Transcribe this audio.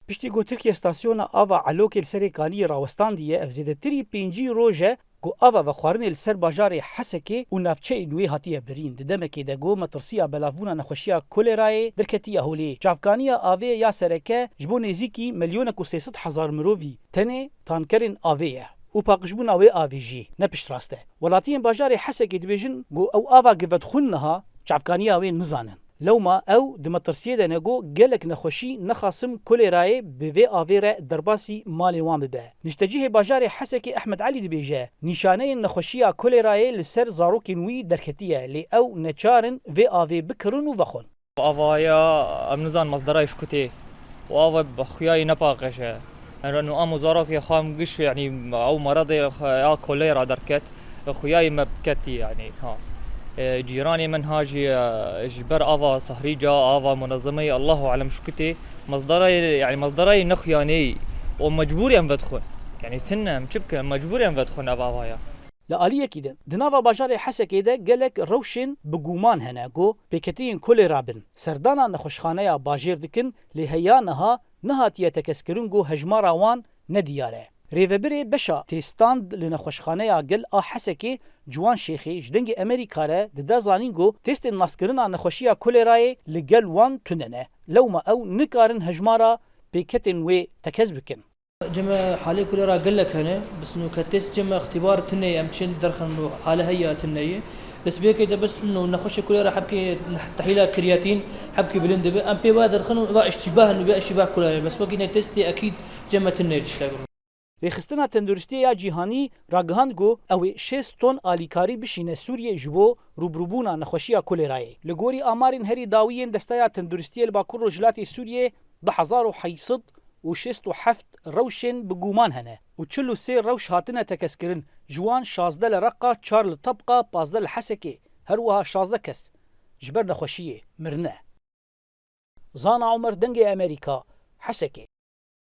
پشتی گو ترکیه استاسیون آوا علوک السرکانی راوستان دیه افزیدتری 5 روزه گو آوا و خوارن السر باجار حسکه و نفچه نوی هاتیه برین دمکی ده گو مترسیا بلافونا نخوشیا کولرای برکتی هولی جافکانی آوه یا سرکه جبو نزیکی 1,300,000 مرووی تنه تانکرین آوه و پاقشبون آوه آوه جی نپشت راسته ولاتین باجار حسکه دبیجن گو او آوا گفت خونها جافکانی آوه نزانن لوما او دمترسیه ده نگو گلک نخوشی نخاسم کولرای به آویر درباسی مال وام بده نشتجیه باجار حسکی احمد علی دبیجه نشانه نخوشی کولرای لسر زاروک نوی درکتیه لی او نچارن و آوی بکرن و وخون آوایا امنزان مصدرایش کتی و آوا بخیای نپاقشه لأنه أمو زاروك خام قش يعني أو مرض يا كوليرا دركت خياي مبكتي يعني ها جيراني من هاجي جبر آوا صهريجا آوا منظمي الله أعلم شكتي مصدري نخياني ومجبوري أن بدخل يعني تنم شبكة مجبوري أن بدخل آوايا لآلیه کیدن دناوا باجار حسکی ده گلک روشن بگومان هنگو پیکتین کل رابن سردانا نخوشخانه باجر دکن لهیانها نهاتیه تکسکرونگو هجمارا وان ندیاره ریوبری بشا تستاند لنخوشخانه گل حسکی جوان شیخی جدنگ امریکاره ده زانینگو تست ناسکرنا نخوشیا کولرای لگل وان تننه لوما او نکارن هجمارا پیکتین و تکز بکن جمع حالي كوليرا قال لك هنا بس انه كتست جمع اختبار تني امشين درخن انه حاله هي تني بس بيك اذا بس انه نخش كوليرا حبكي تحليلها كرياتين حبكي بلند ام بي بادر خنو اشتباه انه اشتباه كوليرا بس بقينا تستي اكيد جمع تني تشتغل ریخستنا تندرستی یا جهانی راگهاند گو او 6 تن آلیکاری بشینه سوریه جبو روبروبونا نخوشیا کولرای لگوری آمارین هری داویین دستایا تندرستی الباکور رجلاتی سوریه 10,800 و 67 روشن بگومان هنه و 43 روش هاتنه تکسکرن جوان 16 لرقا 4 لطبقه 15 لحسکه هر وها 16 کس جبر نخوشیه مرنه زانا عمر دنگ امریکا حسکه